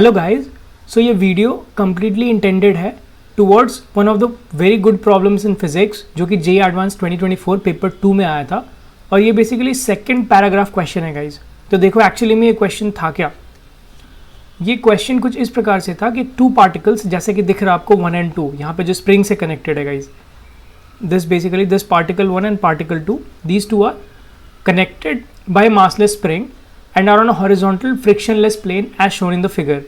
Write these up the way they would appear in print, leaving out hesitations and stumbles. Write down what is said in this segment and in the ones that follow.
Hello guys, सो ये video completely intended है towards one of the very good problems in physics जो कि जे advance 2024 paper 2 में आया था। और ये बेसिकली सेकंड पैराग्राफ क्वेश्चन है गाइज। तो देखो एक्चुअली में ये क्वेश्चन था क्या। ये क्वेश्चन कुछ इस प्रकार से था कि टू पार्टिकल्स, जैसे कि दिख रहा है आपको 1 and 2 यहाँ पे जो स्प्रिंग से कनेक्टेड है guys, this particle 1 and particle 2, these two are connected by massless spring and are on a horizontal frictionless plane as shown in the figure।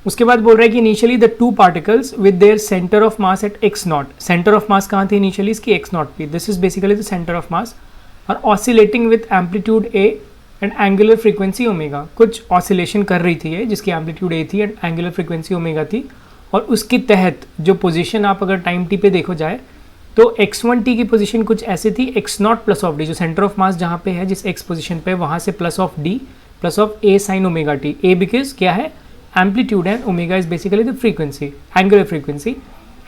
उसके बाद बोल रहा है कि initially the two particles with their center of mass at x naught, center of mass कहाँ थी initially इसकी x naught पे, this is basically the center of mass, are oscillating with amplitude a and angular frequency omega। कुछ oscillation कर रही थी ये जिसकी amplitude a थी and angular frequency omega थी। और उसके तहत जो position आप अगर टाइम t पे देखो जाए तो x1t की पोजीशन कुछ ऐसे थी, x not plus of D, जो सेंटर ऑफ मास जहाँ पे है जिस x पोजीशन पे, वहाँ से plus of d plus of a sine omega t। a because क्या है amplitude and omega is basically the frequency, angular frequency,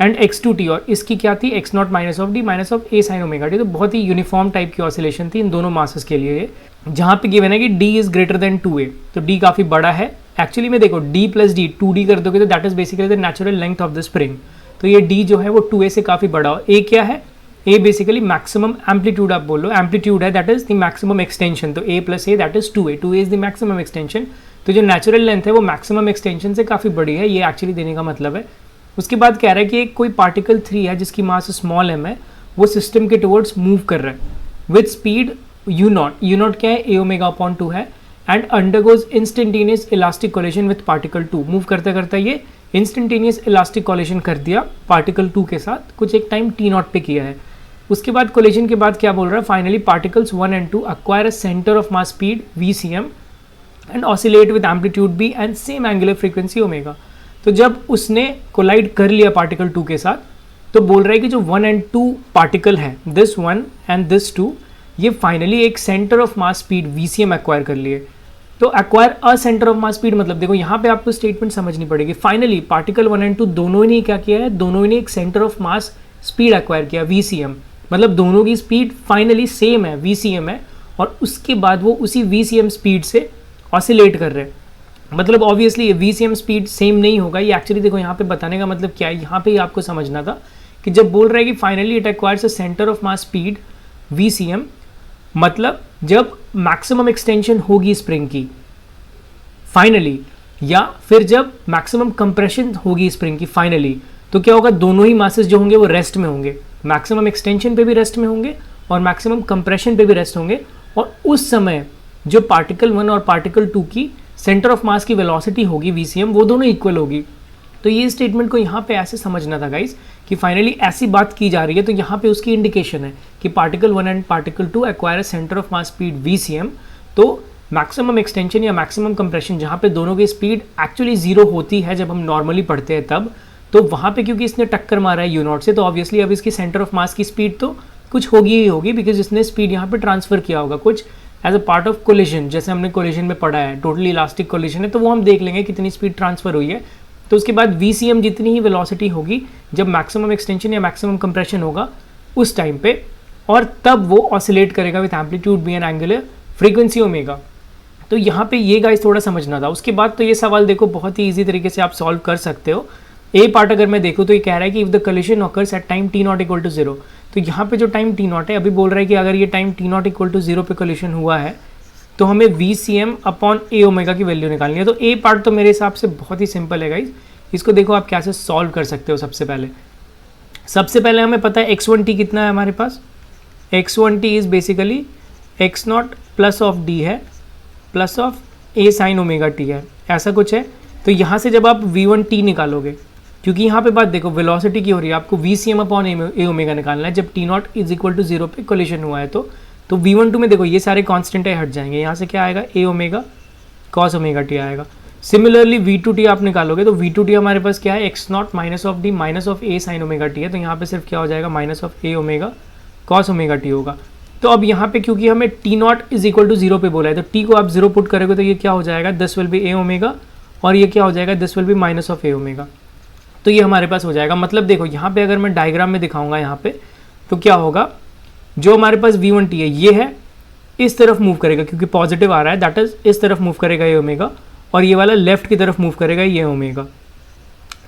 and x2t और इसकी क्या थी x not minus of d minus of a sine omega t। तो बहुत ही uniform type की oscillation थी इन दोनों मासेस के लिए, जहाँ पे गिवन है कि d is greater than 2a, तो d काफ़ी बड़ा है। एक्चुअली में देखो d प्लस d 2d कर दोगे तो that is basically the natural length of the spring. तो ये d जो है वो 2a से काफ़ी बड़ा हो। a क्या है, a बेसिकली मैक्सिमम एम्पलीट्यूड आप बोलो, एम्पलीट्यूड है that is the maximum extension, तो a plus a that is 2a, 2a is the maximum extension. तो जो नेचुरल लेंथ है वो मैक्सिमम एक्सटेंशन से काफ़ी बड़ी है, ये एक्चुअली देने का मतलब है। उसके बाद कह रहा है कि एक कोई पार्टिकल 3 है जिसकी मास स्मॉल m है, वो सिस्टम के टुवर्ड्स मूव कर रहा है विथ स्पीड u नॉट क्या है a ओमेगा अपॉन 2 है, and undergoes instantaneous elastic collision with particle 2। Move करते करते ये इंस्टेंटेनियस इलास्टिक कोलिजन कर दिया पार्टिकल 2 के साथ, कुछ एक टाइम t नॉट पे किया है। उसके बाद कोलिजन के बाद क्या बोल रहा है, finally particles 1 and 2 acquire a center of mass speed vcm and oscillate with amplitude b and same angular frequency omega। तो जब उसने कोलाइड कर लिया पार्टिकल 2 के साथ, तो बोल रहा है कि जो 1 and 2 पार्टिकल है, दिस 1 and this 2, ये फाइनली एक centre of mass speed vcm acquire कर लिए। तो acquire a centre of mass speed मतलब देखो यहाँ पे आपको स्टेटमेंट समझनी पड़ेगी। फाइनली पार्टिकल 1 and 2 दोनों ही ने क्या किया है, दोनों ही ने एक centre of mass speed acquire किया vcm, मतलब दोनों की स्पीड फाइनली सेम है, vcm है, और उसके बाद वो उसी vcm स्पीड से ऑसिलेट कर रहे हैं। मतलब ऑब्वियसली ये vcm स्पीड सेम नहीं होगा, ये एक्चुअली देखो यहाँ पे बताने का मतलब क्या है, यहाँ पे आपको समझना था कि जब बोल रहा है कि finally it acquires a centre of mass speed vcm, मतलब जब मैक्सिमम एक्सटेंशन होगी स्प्रिंग की फाइनली, या फिर जब मैक्सिमम कंप्रेशन होगी स्प्रिंग की फाइनली, तो क्या होगा, दोनों ही मासेस जो होंगे वो रेस्ट में होंगे, मैक्सिमम एक्सटेंशन पे भी रेस्ट में होंगे और मैक्सिमम कंप्रेशन पे भी रेस्ट होंगे। और उस समय जो पार्टिकल 1 और पार्टिकल 2 की सेंटर ऑफ मास की वेलोसिटी होगी vcm, वो दोनों इक्वल होगी। तो ये स्टेटमेंट को यहाँ पे ऐसे समझना था गाइज कि फाइनली ऐसी बात की जा रही है, तो यहाँ पे उसकी इंडिकेशन है कि particle 1 and particle 2 acquire centre of mass speed vcm। तो मैक्सिमम एक्सटेंशन या मैक्सिमम कंप्रेशन जहाँ पे दोनों की स्पीड एक्चुअली जीरो होती है जब हम नॉर्मली पढ़ते हैं तब, तो वहाँ पे क्योंकि इसने टक्कर मारा है u नॉट से, तो ऑब्वियसली अब इसकी सेंटर ऑफ मास की स्पीड तो कुछ होगी ही होगी, बिकॉज इसने स्पीड यहाँ पे ट्रांसफर किया होगा कुछ as a part of collision, जैसे हमने कोलिजन में पढ़ा है टोटली इलास्टिक कोलिजन है, तो वो हम देख लेंगे कितनी स्पीड ट्रांसफर हुई है। तो उसके बाद vcm जितनी ही वेलोसिटी होगी जब मैक्सिमम एक्सटेंशन या मैक्सिमम कंप्रेशन होगा उस टाइम पे, और तब वो ऑसिलेट करेगा with amplitude B and angular frequency omega. तो यहाँ पे ये गाइस थोड़ा समझना था। उसके बाद तो ये सवाल देखो बहुत ही ईजी तरीके से आप सॉल्व कर सकते हो। ए पार्ट अगर मैं देखूँ तो ये कह रहा है कि if the collision occurs at time t not equal to 0, तो यहाँ पे जो टाइम t नॉट है, अभी बोल रहा है कि अगर ये time t not equal to 0 पे कोलिजन हुआ है तो हमें vcm अपॉन a ओमेगा की वैल्यू निकालनी है। तो ए पार्ट तो मेरे हिसाब से बहुत ही सिंपल है गाइज, इसको देखो आप कैसे सॉल्व कर सकते हो। सबसे पहले हमें पता है x1t कितना है हमारे पास, x1t is basically x not plus of d है plus of a sine omega t है, ऐसा कुछ है। तो यहाँ से जब आप v1t निकालोगे, क्योंकि यहाँ पे बात देखो वेलोसिटी की हो रही है, आपको vcm अपॉन a ओमेगा निकालना है जब t not is equal to 0 पे कोलिजन हुआ है। तो v12 में देखो ये सारे कांस्टेंट हट जाएंगे, यहाँ से क्या आएगा a omega cos omega t आएगा। सिमिलरली v2t आप निकालोगे तो v2t हमारे पास क्या है, x not minus of d minus of a sine omega t है, तो यहाँ पे सिर्फ क्या हो जाएगा minus of a omega cos omega t होगा। तो अब यहाँ पे क्योंकि हमें t not is equal to 0 पे बोला है, तो t को आप 0 पुट करोगे तो ये क्या हो जाएगा, this will be a omega, और ये क्या हो जाएगा, this will be minus of a omega. तो ये हमारे पास हो जाएगा। मतलब देखो यहाँ पे अगर मैं डायग्राम में दिखाऊंगा यहाँ पे, तो क्या होगा, जो हमारे पास v1t है ये है इस तरफ मूव करेगा क्योंकि पॉजिटिव आ रहा है, दैट इज इस तरफ मूव करेगा a ओमेगा, और ये वाला लेफ्ट की तरफ मूव करेगा ये omega,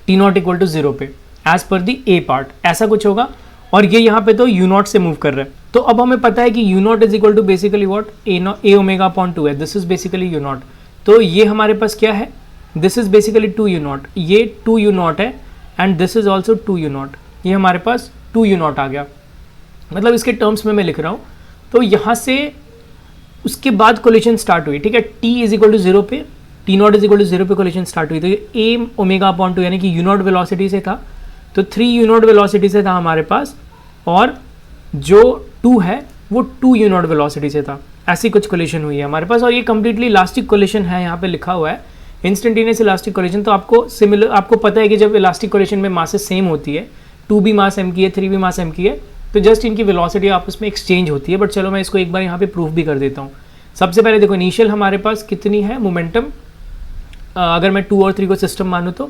t not equal to 0 पे एज पर दी ए पार्ट, ऐसा कुछ होगा। और ये यहाँ पे तो यू नॉट से मूव कर रहा है, तो अब हमें पता है कि u not is equal to basically what a omega upon 2 है, this is basically u not. तो ये हमारे पास क्या है, this is basically 2 u not, ये 2 यू नॉट है and this is also 2 u not, ये हमारे पास 2 यू नॉट आ गया। मतलब इसके टर्म्स में मैं लिख रहा हूँ। तो यहाँ से उसके बाद कोलिशन स्टार्ट हुई, ठीक है, टी इज इक्वल टू 0 पे, t not is equal to 0 पे कोलिशन स्टार्ट हुई। तो ये ए ओमेगा अपॉन 2 यानी कि यू नॉट वेलोसिटी से था, तो 3 यू नॉट वेलोसिटी से था हमारे पास, और जो 2 है वो 2 यू नॉट वेलोसिटी से था। ऐसी कुछ कोलिशन हुई है हमारे पास, और ये कंप्लीटली इलास्टिक कोलिशन है, यहाँ पे लिखा हुआ है इंस्टेंटेनियस इलास्टिक कोलिशन। तो आपको सिमिलर, आपको पता है कि जब इलास्टिक कोलिशन में मासेस सेम होती है, 2 भी मास m की है, 3 भी मास m की है, तो जस्ट इनकी वेलोसिटी आपस में एक्सचेंज होती है। बट चलो मैं इसको एक बार यहाँ पे प्रूफ भी कर देता हूँ। सबसे पहले देखो इनिशियल हमारे पास कितनी है मोमेंटम, अगर मैं 2 और 3 को सिस्टम मानूँ तो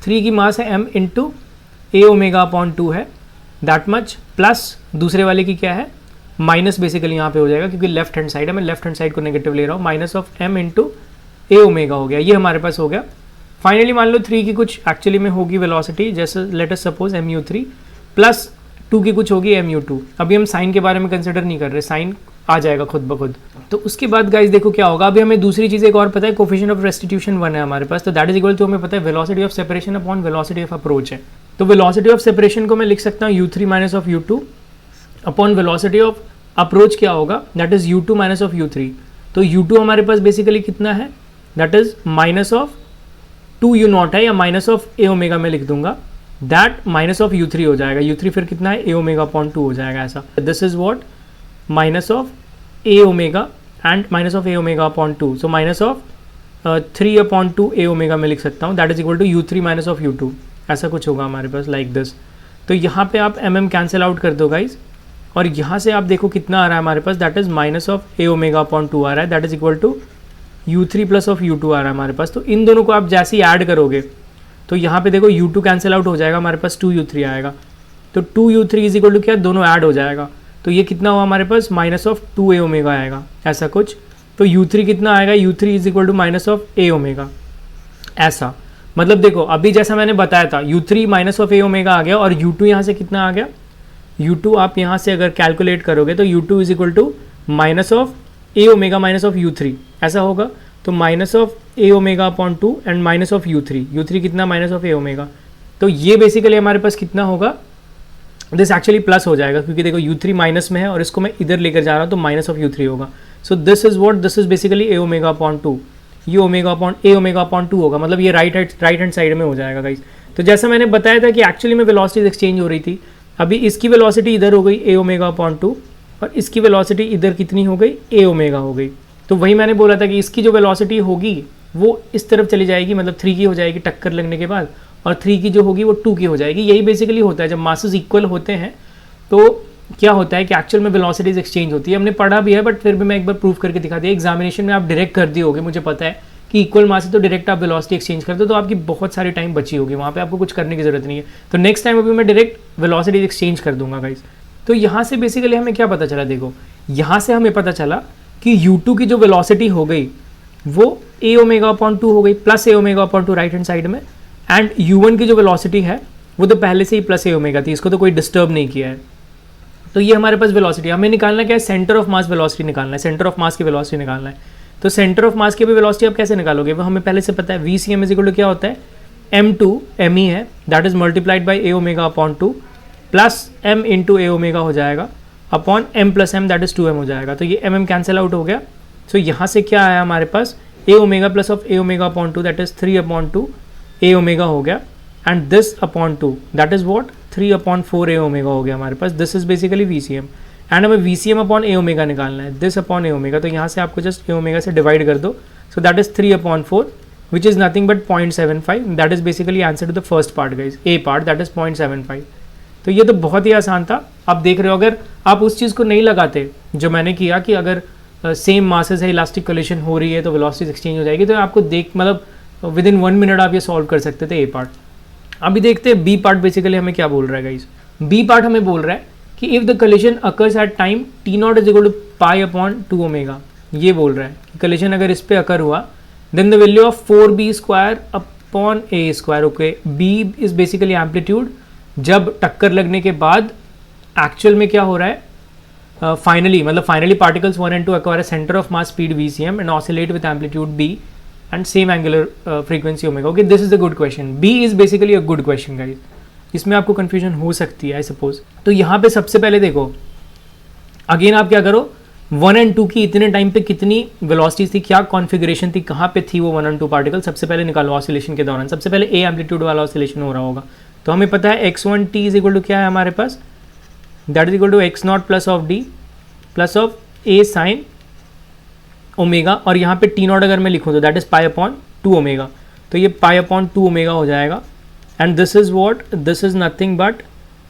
3 की मास है m इंटू ए ओमेगा अपॉन 2 है, दैट मच, प्लस दूसरे वाले की क्या है माइनस, बेसिकली यहाँ पे हो जाएगा क्योंकि लेफ्ट हैंड साइड है, मैं लेफ्ट हैंड साइड को नेगेटिव ले रहा हूँ, minus of m into A omega हो गया, ये हमारे पास हो गया। फाइनली मान लो 3 की कुछ एक्चुअली में होगी वेलोसिटी, जैसे let us suppose mu3 plus 2 की कुछ होगी mu2। अभी हम साइन के बारे में कंसिडर नहीं कर रहे, साइन आ जाएगा खुद ब खुद। तो उसके बाद गाइस देखो क्या होगा, अभी हमें दूसरी चीज़ एक और पता है, कोफिशिएंट ऑफ रेस्टिट्यूशन 1 है हमारे पास, तो दैट इज इक्वल टू हमें पता है velocity of separation upon velocity of approach है। तो वेलोसिटी ऑफ सेपरेशन को मैं लिख सकता हूँ u3 minus of u2 upon velocity of approach क्या होगा, that is u2 minus of u3। तो u2 हमारे पास बेसिकली कितना है, that is minus of 2 u not है, या माइनस ऑफ ए ओमेगा में लिख दूंगा, दैट माइनस ऑफ u3 हो जाएगा, u3 फिर कितना है ए ओमेगा अपॉन 2 हो जाएगा ऐसा। This is what minus of a omega and minus of a omega upon 2, so minus of 3 upon 2 a omega में लिख सकता हूँ, that is equal to u3 minus of u2, ऐसा कुछ होगा हमारे पास लाइक दिस। तो यहाँ पे आप mm कैंसिल आउट कर दो गाइज, और यहाँ से आप देखो कितना आ रहा है हमारे पास, that is minus of a omega upon 2 आ रहा है, that is equal to u3 plus of u2 आ रहा है हमारे पास। तो इन दोनों को आप जैसे ही ऐड करोगे तो यहाँ पे देखो u2 कैंसिल आउट हो जाएगा, हमारे पास 2u3 आएगा, तो 2u3 इज इक्वल टू क्या, दोनों ऐड हो जाएगा, तो ये कितना हुआ हमारे पास माइनस ऑफ 2 ए ओमेगा आएगा ऐसा कुछ। तो u3 कितना आएगा, u3 is equal to minus of a omega ऐसा। मतलब देखो अभी जैसा मैंने बताया था u3 minus of a omega आ गया, और u2 यहाँ से कितना आ गया, u2 आप यहाँ से अगर कैलकुलेट करोगे तो u2 is equal to minus of a omega minus of u3 ऐसा होगा। तो minus of a omega upon 2 and minus of u3 कितना, माइनस ऑफ ए ओमेगा। तो ये बेसिकली हमारे पास कितना होगा, दिस एक्चुअली प्लस हो जाएगा क्योंकि देखो u3 माइनस में है और इसको मैं इधर लेकर जा रहा हूँ, तो माइनस ऑफ u3 होगा। सो this is what, this is basically A omega upon 2, ये omega upon a omega upon 2 होगा, मतलब ये राइट हैंड साइड में हो जाएगा गाइस। तो जैसा मैंने बताया था कि एक्चुअली में वेलोसिटीज एक्सचेंज हो रही थी, अभी इसकी वेलोसिटी इधर हो गई ए ओमेगा अपॉन 2, और इसकी वेलोसिटी इधर कितनी हो गई, ए ओमेगा हो गई। तो वही मैंने बोला था कि इसकी जो वेलोसिटी होगी वो इस तरफ चली जाएगी, मतलब 3 की हो जाएगी टक्कर लगने के बाद, और 3 की जो होगी वो 2 की हो जाएगी। यही बेसिकली होता है जब मासेस इक्वल होते हैं तो क्या होता है कि एक्चुअल में वेलोसिटीज एक्सचेंज होती है। हमने पढ़ा भी है, बट फिर भी मैं एक बार प्रूफ करके दिखा दिया। एग्जामिनेशन में आप डायरेक्ट कर दिए होगे, मुझे पता है कि इक्वल मास है तो डायरेक्ट आप वेलोसिटी एक्सचेंज करते हो, तो आपकी बहुत सारी टाइम बची होगी, वहाँ पे आपको कुछ करने की जरूरत नहीं है। तो नेक्स्ट टाइम अभी मैं डायरेक्ट वेलोसिटीज एक्सचेंज कर दूंगा गाइस। तो यहाँ से बेसिकली हमें क्या पता चला, देखो यहाँ से हमें पता चला कि u2 की जो वेलोसिटी हो गई वो ए ओमेगा अपॉन 2 हो गई, plus a omega upon 2 right hand side में, एंड u1 की जो वेलोसिटी है वो तो पहले से ही प्लस ए ओमेगा थी, इसको तो कोई डिस्टर्ब नहीं किया है। तो ये हमारे पास वेलोसिटी, हमें निकालना क्या है, सेंटर ऑफ मास वेलोसिटी निकालना है, सेंटर ऑफ मास की वेलोसिटी निकालना है। तो सेंटर ऑफ मास की भी वेलोसिटी आप कैसे निकालोगे, वो हमें पहले से पता है, VCM इज इक्वल टू क्या होता है, m2 me है, that is multiplied by A omega upon 2 plus m into A omega हो जाएगा upon m plus m, that is 2m हो जाएगा। तो ये mm कैंसिल आउट हो गया। सो यहाँ से क्या आया हमारे पास, a omega plus of a omega upon 2, that is 3 upon 2 a omega हो गया, and this upon 2 that is what 3 upon 4 a omega हो गया हमारे पास। This is basically VCM, and हमें VCM अपॉन ए ओमेगा निकालना है, दिस अपॉन ए ओमेगा। तो यहाँ से आपको जस्ट ए ओमेगा से डिवाइड कर दो, so that is 3 upon 4 which is nothing but 0.75, that is basically answer to the first part guys, A part, that is 0.75। तो ये तो बहुत ही आसान था। आप देख रहे हो, अगर आप उस चीज़ को नहीं लगाते जो मैंने किया कि अगर सेम मासेस है, इलास्टिक कोलिशन हो रही है तो वेलोसिटीज एक्सचेंज हो जाएगी, तो आपको देख मतलब विद इन 1 मिनट आप ये सॉल्व कर सकते थे ए पार्ट। अभी देखते हैं बी पार्ट बेसिकली हमें क्या बोल रहा है गाइस। बी पार्ट हमें बोल रहा है कि if the collision occurs at time t0 is equal to pi upon 2 omega, ये बोल रहा है कि कोलिशन अगर इस पे अकर हुआ then the value of 4b square upon a square. Okay, b is basically amplitude. जब टक्कर लगने के बाद एक्चुअल में क्या हो रहा है, finally particles 1 and 2 acquire a center of mass speed VCM and oscillate with amplitude b and same angular frequency omega. Okay, this is a good question. B is basically a good question guys. इसमें आपको confusion हो सकती है I suppose. तो यहाँ पे सबसे पहले देखो, अगेन आप क्या करो, 1 and 2 की इतने टाइम पे कितनी वेलोसिटी थी, क्या कॉन्फ़िगरेशन थी, कहाँ पे थी वो 1 and 2 पार्टिकल, सबसे पहले निकालो ऑसिलेशन के दौरान. सबसे पहले ए एम्पलीट्यूड वाला ऑसिलेशन हो रहा होगा. तो हमें पता है x1t इज इक्वल टू क्या है हमारे पास, that is equal to x naught plus of d plus of a sine omega. और यहाँ पे टी नॉट अगर मैं लिखूँ तो that is pi upon 2 omega. तो ये पाई अपॉन 2 ओमेगा हो जाएगा. And this is what, this is nothing but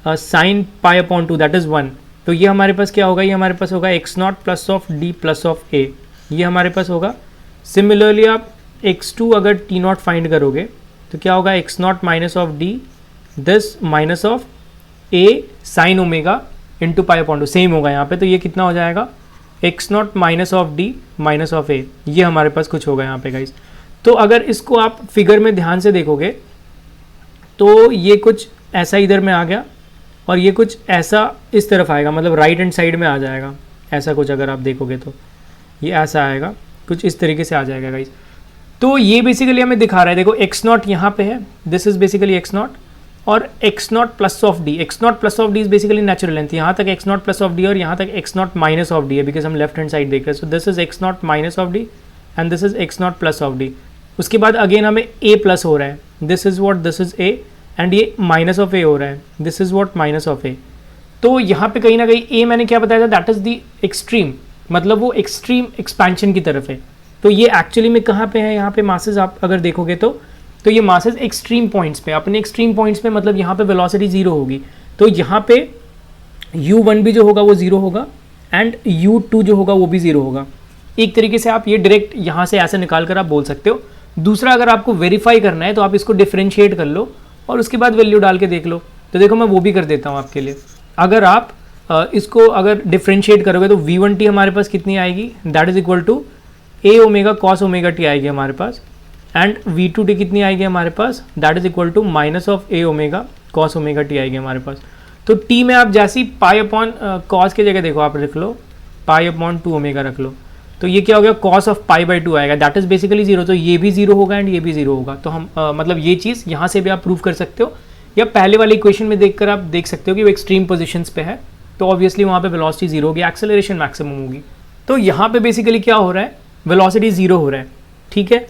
sine pi upon 2 that is 1. तो ये हमारे पास क्या होगा, ये हमारे पास होगा x naught plus of d plus of a, ये हमारे पास होगा. सिमिलरली आप x2 अगर टी नॉट फाइंड करोगे तो क्या होगा, x naught minus of d this minus of a sine omega into pi upon 2 same होगा यहाँ पे. तो ये कितना हो जाएगा, x naught minus of d minus of a, ये हमारे पास कुछ होगा यहाँ पे गाइस. तो अगर इसको आप फिगर में ध्यान से देखोगे तो ये कुछ ऐसा इधर में आ गया और ये कुछ ऐसा इस तरफ आएगा, मतलब राइट हैंड साइड में आ जाएगा ऐसा कुछ. अगर आप देखोगे तो ये ऐसा आएगा, कुछ इस तरीके से आ जाएगा गाइस. तो ये बेसिकली हमें दिखा रहा है, देखो एक्स नॉट यहाँ पे है, this is basically x naught और x naught plus of d. X naught plus of d is basically natural length. यहाँ तक x naught plus of d और यहाँ तक x naught minus of d है, बिकॉज हम लेफ्ट हैंड साइड देख रहे हैं. So this is x naught minus of d and this is x naught plus of d. उसके बाद अगेन हमें ए प्लस हो रहा है, this is what, this is a and ये माइनस ऑफ ए हो रहा है, this is what minus of a. तो यहाँ पे कहीं ना कहीं ए मैंने क्या बताया था, दैट इज द एक्सट्रीम, मतलब वो एक्सट्रीम एक्सपेंशन की तरफ है. तो ये एक्चुअली में कहाँ पे है, यहाँ पे मासेस आप अगर देखोगे तो ये मासेस एक्सट्रीम पॉइंट्स पे, अपने एक्सट्रीम पॉइंट्स पे, मतलब यहाँ पे वेलोसिटी जीरो होगी. तो यहाँ पे u1 भी जो होगा वो जीरो होगा एंड u2 जो होगा वो भी जीरो होगा. एक तरीके से आप ये डायरेक्ट यहाँ से ऐसे निकाल कर आप बोल सकते हो. दूसरा, अगर आपको वेरीफाई करना है तो आप इसको डिफ्रेंशिएट कर लो और उसके बाद वैल्यू डाल के देख लो. तो देखो मैं वो भी कर देता हूँ आपके लिए. अगर आप इसको अगर डिफ्रेंशिएट करोगे तो v1t हमारे पास कितनी आएगी, that is equal to a omega cos omega t आएगी हमारे पास. एंड v2t कितनी आएगी हमारे पास, that is equal to minus of a omega cos omega t आएगी हमारे पास. तो t में आप जैसे ही पाई अपॉन कॉस की जगह देखो आप रख लो पाई अपॉन 2 ओमेगा रख लो, तो ये क्या हो गया, कॉस ऑफ पाई बाई 2 आएगा, दैट इज बेसिकली जीरो. तो ये भी जीरो होगा एंड ये भी जीरो होगा. तो हम मतलब ये चीज़ यहाँ से भी आप प्रूव कर सकते हो, या पहले वाली इक्वेशन में देखकर आप देख सकते हो कि वो एक्सट्रीम पोजिशंस पे है, तो ऑब्वियसली वहाँ पे वेलोसिटी जीरो होगी, एक्सेलरेशन मैक्सिमम होगी. तो यहाँ पे बेसिकली क्या हो रहा है, वेलोसिटी जीरो हो रहा है, ठीक है.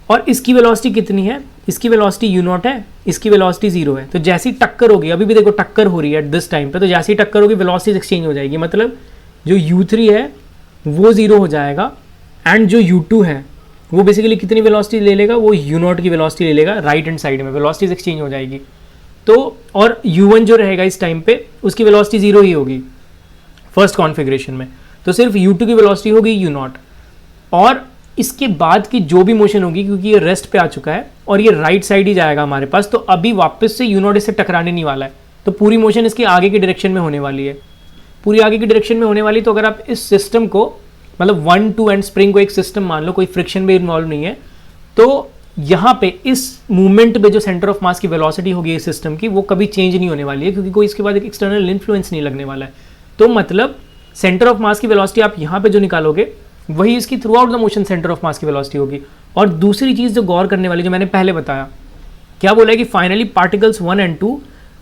और इसकी वेलोसिटी कितनी है, इसकी वेलोसिटी u नॉट है, इसकी वेलोसिटी जीरो है. तो जैसी टक्कर होगी, अभी भी देखो टक्कर हो रही है एट दिस टाइम पे, तो जैसी टक्कर होगी वेलोसिटी एक्सचेंज हो जाएगी. मतलब जो u3 है वो जीरो हो जाएगा एंड जो u2 है वो बेसिकली कितनी वेलोसिटी ले लेगा, वो u नॉट की वेलोसिटी ले लेगा राइट हैंड साइड में, वेलोसिटी एक्सचेंज हो जाएगी. तो और u1 जो रहेगा इस टाइम पे उसकी वेलोसिटी जीरो ही होगी फर्स्ट कॉन्फ़िगरेशन में. तो सिर्फ u2 की वेलोसिटी होगी u नॉट, और इसके बाद की जो भी मोशन होगी, क्योंकि ये रेस्ट पे आ चुका है और ये राइट साइड ही जाएगा हमारे पास, तो अभी वापस से u नॉट इससे टकराने नहीं वाला है. तो पूरी मोशन इसके आगे की डायरेक्शन में होने वाली है, पूरी आगे की डायरेक्शन में होने वाली. तो अगर आप इस सिस्टम को, मतलब 1 2 एंड स्प्रिंग को एक सिस्टम मान लो, कोई फ्रिक्शन भी इन्वॉल्व नहीं है, तो यहाँ पे इस मूवमेंट पे जो सेंटर ऑफ मास की वेलोसिटी होगी इस सिस्टम की, वो कभी चेंज नहीं होने वाली है, क्योंकि कोई इसके बाद एक एक्सटर्नल इन्फ्लुएंस नहीं लगने वाला है. तो मतलब सेंटर ऑफ मास की वेलोसिटी आप यहाँ पे जो निकालोगे वही इसकी through out the motion centre of mass की वेलोसिटी होगी. और दूसरी चीज़ जो गौर करने वाली, जो मैंने पहले बताया, क्या बोला है कि finally particles 1 and 2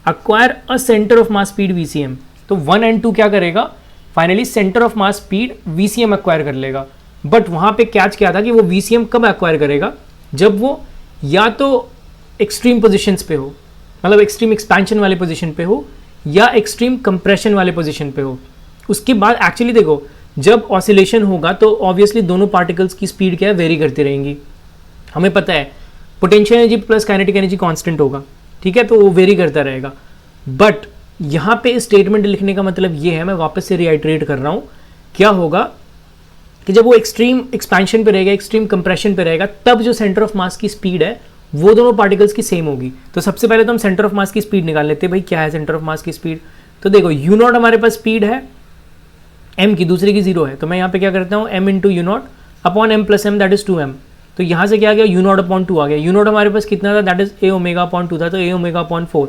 acquire a centre of mass speed VCM. तो 1 and 2 क्या करेगा, finally centre of mass speed VCM acquire कर लेगा. बट वहाँ पे कैच क्या था कि वो VCM कब अक्वायर करेगा, जब वो या तो एक्सट्रीम पोजिशंस पे हो, मतलब एक्सट्रीम एक्सपेंशन वाले पोजिशन पे हो, या एक्सट्रीम कंप्रेशन वाले पोजिशन पे हो. उसके बाद एक्चुअली देखो, जब ऑसिलेशन होगा तो ऑब्वियसली दोनों पार्टिकल्स की स्पीड क्या है, वेरी करती रहेंगी. हमें पता है potential energy plus kinetic energy constant होगा, ठीक है, तो वो वेरी करता रहेगा. बट यहाँ पे स्टेटमेंट लिखने का मतलब ये है, मैं वापस से रिआइट्रेट कर रहा हूँ, क्या होगा कि जब वो एक्सट्रीम एक्सपेंशन पे रहेगा, एक्सट्रीम कंप्रेशन पे रहेगा, तब जो सेंटर ऑफ मास की स्पीड है वो दोनों पार्टिकल्स की सेम होगी. तो सबसे पहले तो हम सेंटर ऑफ मास की स्पीड निकाल लेते हैं. भाई क्या है सेंटर ऑफ मास की स्पीड, तो देखो u नॉट हमारे पास स्पीड है m की, दूसरे की जीरो है, तो मैं यहाँ पे क्या करता हूँ m into u naught upon m plus m that is 2m। तो यहाँ से क्या आ गया, यू नॉट अपॉन 2 आ गया। यू नॉट हमारे पास कितना था, that is a omega upon 2 था, तो ए ओमेगा अपॉन 4।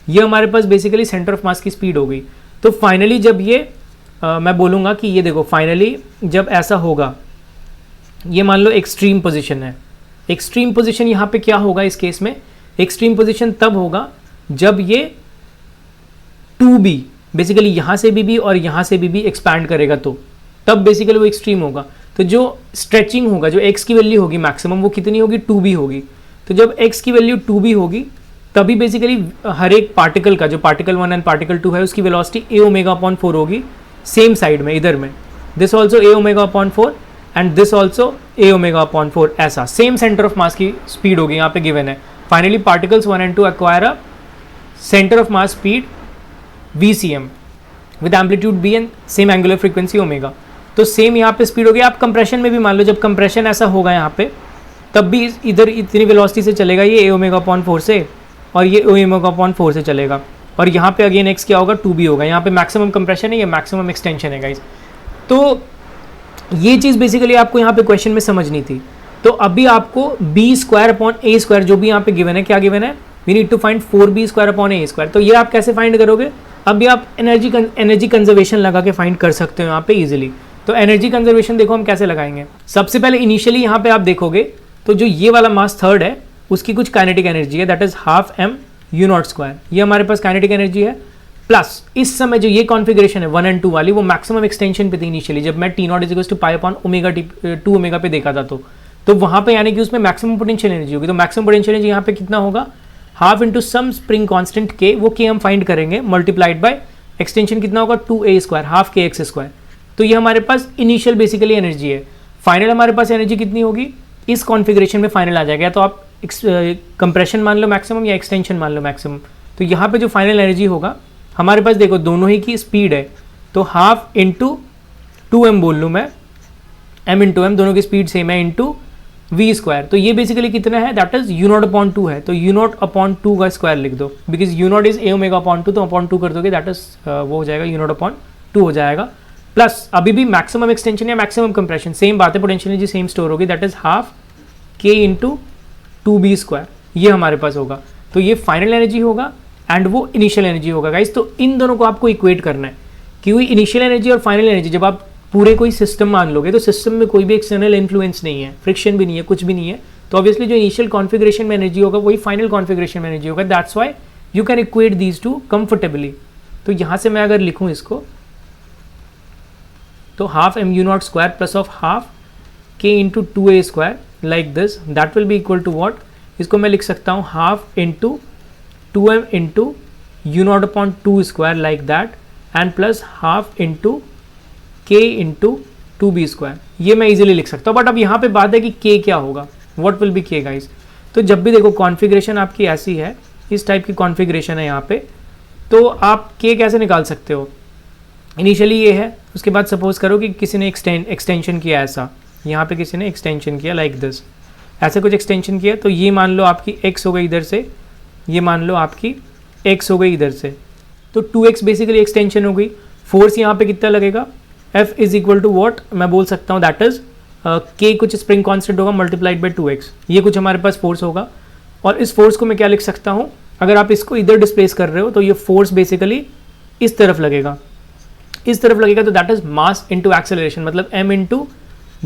ये हमारे पास बेसिकली सेंटर ऑफ मास की स्पीड हो गई। तो फाइनली जब ये मैं बोलूँगा कि ये देखो फाइनली जब ऐसा होगा, ये मान लो एक्सट्रीम पोजिशन है। एक्सट्रीम पोजिशन यहाँ पे क्या होगा इस केस में, एक्सट्रीम पोजिशन तब होगा जब ये 2b बेसिकली यहाँ से भी और यहाँ से भी एक्सपैंड करेगा, तो तब बेसिकली वो एक्सट्रीम होगा। तो जो स्ट्रेचिंग होगा, जो x की वैल्यू होगी मैक्सिमम, वो कितनी होगी, 2b होगी। तो जब x की वैल्यू 2b होगी तभी बेसिकली हर एक पार्टिकल का, जो पार्टिकल 1 एंड पार्टिकल 2 है, उसकी वेलोसिटी a ओमेगा अपॉन 4 होगी सेम साइड में, इधर में। This also a omega upon 4 and this also a omega upon 4, ऐसा सेम सेंटर ऑफ मास की स्पीड होगी, यहाँ पे गिवन है। Finally particles 1 and 2 acquire a centre of mass speed vcm with amplitude b and same angular frequency omega. तो same यहाँ पे speed होगी। आप कंप्रेशन में भी मान लो, जब कंप्रेशन ऐसा होगा यहाँ पे, तब भी इधर इतनी वेलोसिटी से चलेगा ये a ओमेगा अपॉन 4 से, और ये a ओमेगा अपॉन 4 से चलेगा। और यहाँ पे अगेन x क्या होगा, 2b होगा। यहाँ पे मैक्सिमम कंप्रेशन है, ये मैक्सिमम एक्सटेंशन है गाइस। तो ये चीज़ बेसिकली आपको यहाँ पे क्वेश्चन में समझनी थी। तो अभी आपको b square upon a square जो भी यहाँ पे गिवन है, क्या गिवन है, we need to find 4b square upon a square. तो ये आप कैसे फाइंड करोगे, अभी आप एनर्जी कंजर्वेशन लगा के फाइंड कर सकते हो यहाँ पे इजीली। तो एनर्जी कंजर्वेशन देखो हम कैसे लगाएंगे। सबसे पहले इनिशियली यहाँ पे आप देखोगे तो जो ये वाला मास थर्ड है उसकी कुछ काइनेटिक एनर्जी है, that is half m u naught square. ये हमारे पास काइनेटिक एनर्जी है। प्लस इस समय जो ये कॉन्फिगरेशन है 1 एंड 2 वाली, वो मैक्सिमम एक्सटेंशन पे थी इनिशियली, जब मैं t not is two pi upon omega t 2 omega पे देखा था। तो वहाँ पे यानी कि उसमें मैक्सिमम पोटेंशियल एनर्जी होगी। तो मैक्सिमम पोटेंशियल एनर्जी यहाँ पे कितना होगा, half into sum spring constant k, वो k हम फाइंड करेंगे, मल्टीप्लाइड बाय एक्सटेंशन कितना होगा, 2a square, half k x square. तो ये हमारे पास इनिशियल बेसिकली एनर्जी है। फाइनल हमारे पास एनर्जी कितनी होगी, इस कॉन्फ़िगरेशन में फाइनल आ जाएगा। तो आप कंप्रेशन मान लो मैक्सिमम या एक्सटेंशन मान लो मैक्सिमम। तो यहाँ पे जो फाइनल एनर्जी होगा हमारे पास, देखो दोनों ही की स्पीड है, तो हाफ इंटू 2m बोल लूँ मैं, m इंटू एम, दोनों की स्पीड सेम है, इंटू v स्क्वायर। तो ये बेसिकली कितना है, that is u naught upon 2 है। तो u नॉट अपॉन 2 का स्क्वायर लिख दो, because u not is a omega upon 2, तो अपॉन 2 कर दोगे, दैट इज वो हो जाएगा u नॉट अपॉन 2 हो जाएगा। प्लस अभी भी मैक्सिमम एक्सटेंशन या मैक्सिमम कंप्रेशन सेम बात है, पोटेंशियल एनर्जी सेम स्टोर होगी, that is half k into 2b square, ये हमारे पास होगा। तो ये फाइनल एनर्जी होगा एंड वो इनिशियल एनर्जी होगा गाइस। तो इन दोनों को आपको इक्वेट करना है, क्योंकि इनिशियल एनर्जी और फाइनल एनर्जी जब आप पूरे कोई सिस्टम मान लोगे, तो सिस्टम में कोई भी एक्सटर्नल इन्फ्लुएंस नहीं है, फ्रिक्शन भी नहीं है, कुछ भी नहीं है। तो ऑब्वियसली जो इनिशियल कॉन्फिगरेशन में एनर्जी होगा वही फाइनल कॉन्फिगरेशन में एनर्जी होगा। That's why you can equate these two comfortably. तो यहाँ से मैं अगर लिखूँ इसको, तो half m u naught square plus of half k into 2a square like this, that will be equal to what, इसको मैं लिख सकता हूँ half into 2m into u naught upon 2 square like that, and plus half into k into 2b square. ये मैं easily लिख सकता हूँ। बट अब यहाँ पे बात है कि k क्या होगा, what will be k guys. तो जब भी देखो कॉन्फ़िगरेशन आपकी ऐसी है, इस टाइप की कॉन्फ़िगरेशन है यहाँ पे, तो आप k कैसे निकाल सकते हो, इनिशियली ये है, उसके बाद सपोज करो कि किसी ने एक्सटेंशन किया ऐसा, यहाँ पे किसी ने एक्सटेंशन किया लाइक दिस, ऐसे कुछ एक्सटेंशन किया, तो ये मान लो आपकी x हो गई इधर से, ये मान लो आपकी x हो गई इधर से, तो 2x बेसिकली एक्सटेंशन हो गई। फोर्स यहाँ पे कितना लगेगा, F is equal to what, मैं बोल सकता हूँ दैट इज k कुछ स्प्रिंग कॉन्स्टेंट होगा मल्टीप्लाइड बाई 2x, ये कुछ हमारे पास फोर्स होगा। और इस फोर्स को मैं क्या लिख सकता हूँ, अगर आप इसको इधर डिस्प्लेस कर रहे हो तो ये फोर्स बेसिकली इस तरफ लगेगा, इस तरफ लगेगा, तो that is mass into acceleration, मतलब m into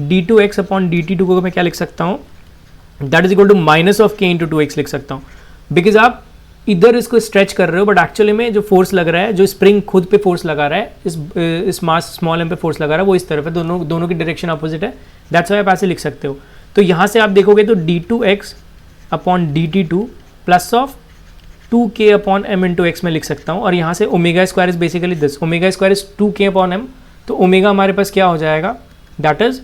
d2x upon dt2 को मैं क्या लिख सकता हूँ, that is equal to minus of k into 2x लिख सकता हूँ। बिकॉज आप इधर इसको स्ट्रेच कर रहे हो, बट एक्चुअली में जो फोर्स लग रहा है, जो स्प्रिंग खुद पे फोर्स लगा रहा है, इस मास स्मॉल m पे फोर्स लगा रहा है, वो इस तरफ है, दोनों की डायरेक्शन अपोजिट है। दैट्स व्हाई आप ऐसे लिख सकते हो। तो यहाँ से आप देखोगे तो d2x upon dt2 plus of 2k upon m into x में लिख सकता हूँ। और यहाँ से omega square is basically this, omega square is 2k upon m, तो ओमेगा हमारे पास क्या हो जाएगा, दैट इज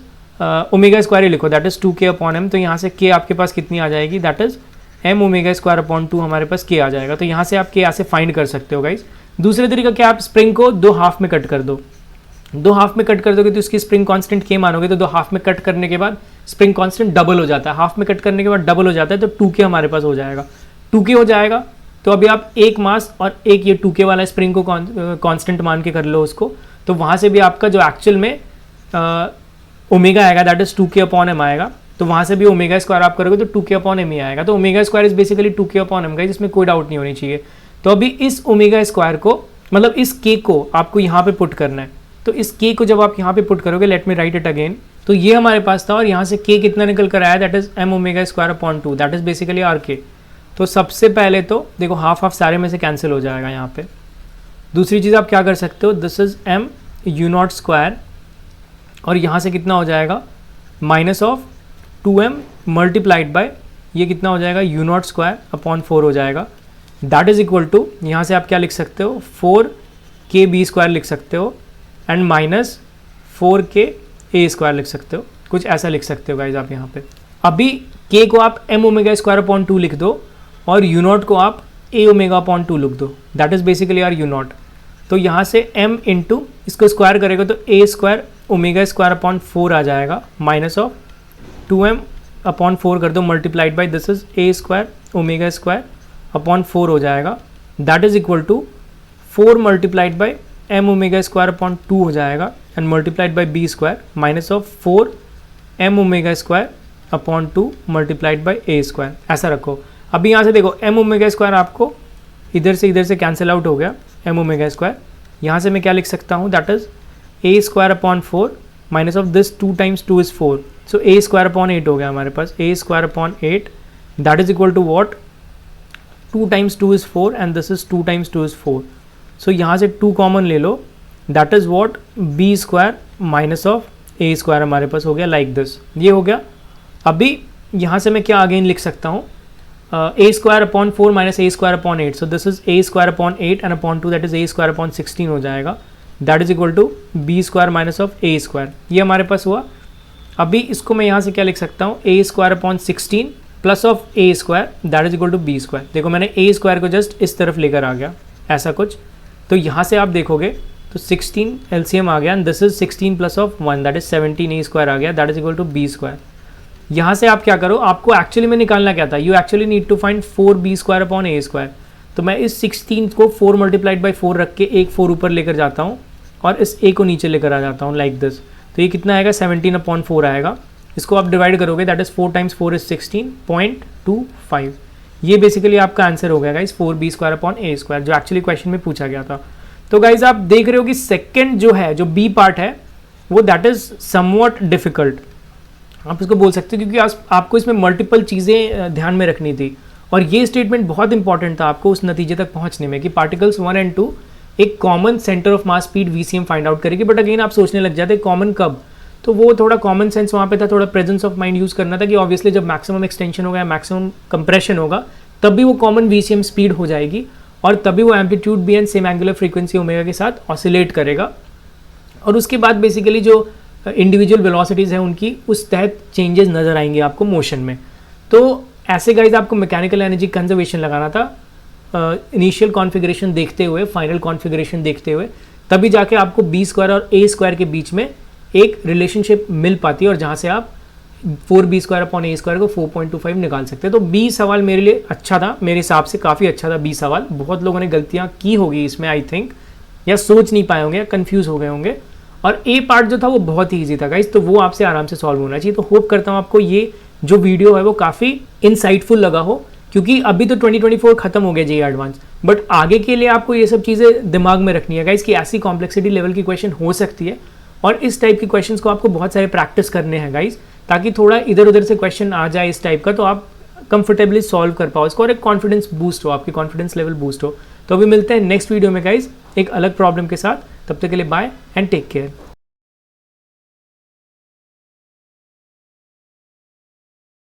ओमेगा स्क्वायर ही लिखो, that is 2k upon m। तो यहाँ से k आपके पास कितनी आ जाएगी, that is m omega square upon 2 हमारे पास k आ जाएगा। तो यहाँ से आप k ऐसे फाइंड कर सकते हो गाइज। दूसरे तरीका क्या, आप स्प्रिंग को 2 हाफ में कट कर दो, 2 हाफ में कट कर दोगे तो इसकी स्प्रिंग कांस्टेंट k मानोगे, तो 2 हाफ में कट करने के बाद स्प्रिंग कांस्टेंट डबल हो जाता है, हाफ में कट करने के बाद डबल हो जाता है, तो 2k हमारे पास हो जाएगा, 2k हो जाएगा। तो अभी आप एक मास और एक ये 2k वाला स्प्रिंग को कांस्टेंट मान के कर लो उसको, तो वहाँ से भी आपका जो एक्चुअल में ओमेगा आएगा दैट इज 2k/m आएगा, तो वहाँ से भी ओमेगा स्क्वायर आप करोगे तो 2k/m ही आएगा। तो omega square is basically 2k/m guys, इसमें कोई डाउट नहीं होनी चाहिए। तो अभी इस ओमेगा स्क्वायर को, मतलब इस k को आपको यहाँ पे पुट करना है। तो इस k को जब आप यहाँ पे पुट करोगे, let me right it again, तो ये हमारे पास था और यहाँ से k कितना निकल कर आया, that is m⍵²/2, that is basically rk। तो सबसे पहले तो देखो हाफ हाफ सारे में से कैंसिल हो जाएगा यहाँ पे। दूसरी चीज़ आप क्या कर सकते हो, दिस इज m⍵² और यहाँ से कितना हो जाएगा -2m मल्टीप्लाइड बाय ये कितना हो जाएगा u⍵² हो जाएगा, दैट इज इक्वल टू, यहाँ से आप क्या लिख सकते हो 4kb² लिख सकते हो एंड -4ka² लिख सकते हो, कुछ ऐसा लिख सकते हो गाइज आप यहाँ पे। अभी k को आप m⍵²/2 लिख दो और u0 को आप a⍵/2 लिख दो, that is basically are u0। तो यहाँ से m इंटू इसको स्क्वायर करेगा तो a²⍵²/4 आ जाएगा, -2m/4 कर दो multiplied by this is a²⍵²/4 हो जाएगा, that is equal to 4 multiplied by m⍵²/2 हो जाएगा and multiplied by b² -4m⍵²/2 multiplied by a², ऐसा रखो। अभी यहाँ से देखो m⍵² आपको इधर से कैंसिल आउट हो गया, m⍵²। यहाँ से मैं क्या लिख सकता हूँ, that is a²/4 minus of this 2 times 2 is 4, so a²/8 हो गया हमारे पास, a²/8 that is equal to what, 2 times 2 is 4 and this is 2 times 2 is 4। So यहाँ से 2 कॉमन ले लो, that is what b² minus of a² हमारे पास हो गया लाइक दिस, ये हो गया। अभी यहाँ से मैं क्या अगेन लिख सकता हूँ, a²/4 minus a²/8, so this is a²/8 and upon 2 that is a²/16 हो जाएगा, that is equal to b² minus of a², ये हमारे पास हुआ। अभी इसको मैं यहाँ से क्या लिख सकता हूँ, a²/16 plus of a² that is equal to b²। देखो मैंने a² को जस्ट इस तरफ लेकर आ गया, ऐसा कुछ। तो यहाँ से आप देखोगे तो 16 LCM आ गया and this is 16 plus of 1 that is 17 a² आ गया, that is equal to b²। यहाँ से आप क्या करो, आपको एक्चुअली में निकालना क्या था, you actually need to find 4b²/a²। तो मैं इस 16 को 4 मल्टीप्लाइड बाई 4 रख के एक 4 ऊपर लेकर जाता हूँ और इस a को नीचे लेकर आ जाता हूँ लाइक दिस। तो ये कितना आएगा 17/4 आएगा, इसको आप डिवाइड करोगे दैट इज 4 times 4 इज 16.25। ये बेसिकली आपका आंसर हो गया गाइज 4b²/a², जो एक्चुअली क्वेश्चन में पूछा गया था। तो गाइज आप देख रहे हो कि सेकंड जो है, जो बी पार्ट है वो दैट इज समवॉट डिफिकल्ट, आप इसको बोल सकते हो, क्योंकि आपको इसमें मल्टीपल चीज़ें ध्यान में रखनी थी और ये स्टेटमेंट बहुत इंपॉर्टेंट था आपको उस नतीजे तक पहुंचने में कि पार्टिकल्स 1 और 2 एक common centre of mass speed VCM find out करेगी। बट अगेन आप सोचने लग जाते कॉमन कब, तो वो थोड़ा कॉमन सेंस वहाँ पे था, थोड़ा प्रेजेंस ऑफ माइंड यूज़ करना था कि ऑब्वियसली जब मैक्सिमम एक्सटेंशन होगा, मैक्सिमम कंप्रेशन होगा, तब भी वो कॉमन VCM स्पीड हो जाएगी और तभी वो एम्पलीट्यूड भी and same angular frequency omega के साथ ऑसिलेट करेगा। और उसके बाद बेसिकली जो इंडिविजुअल वेलोसिटीज़ हैं उनकी उस तहत चेंजेस नज़र आएंगे आपको मोशन में। तो ऐसे गाइज आपको मैकेनिकल एनर्जी कंजर्वेशन लगाना था इनिशियल कॉन्फ़िगरेशन देखते हुए, फाइनल कॉन्फ़िगरेशन देखते हुए, तभी जाके आपको b² और a² के बीच में एक रिलेशनशिप मिल पाती है और जहाँ से आप 4b²/a² को 4.25 निकाल सकते हैं। तो b सवाल मेरे लिए अच्छा था, मेरे हिसाब से काफ़ी अच्छा था b सवाल। बहुत लोगों ने गलतियाँ की होगी इसमें आई थिंक, या सोच नहीं पाए होंगे या कन्फ्यूज़ हो गए होंगे। और ए पार्ट जो था वो बहुत ही ईजी था गाइज, तो वो आपसे आराम से सॉल्व होना चाहिए। तो होप करता हूँ आपको ये जो वीडियो है वो काफ़ी इंसाइटफुल लगा हो, क्योंकि अभी तो 2024 खत्म हो गया जेईई एडवांस, बट आगे के लिए आपको ये सब चीज़ें दिमाग में रखनी है गाइज कि ऐसी कॉम्प्लेक्सिटी लेवल की क्वेश्चन हो सकती है और इस टाइप की क्वेश्चंस को आपको बहुत सारे प्रैक्टिस करने हैं गाइज, ताकि थोड़ा इधर उधर से क्वेश्चन आ जाए इस टाइप का तो आप कंफर्टेबली सॉल्व कर पाओ इसको और एक कॉन्फिडेंस बूस्ट हो, आपकी कॉन्फिडेंस लेवल बूस्ट हो। तो अभी मिलते हैं नेक्स्ट वीडियो में गाइज एक अलग प्रॉब्लम के साथ, तब तक के लिए बाय एंड टेक केयर।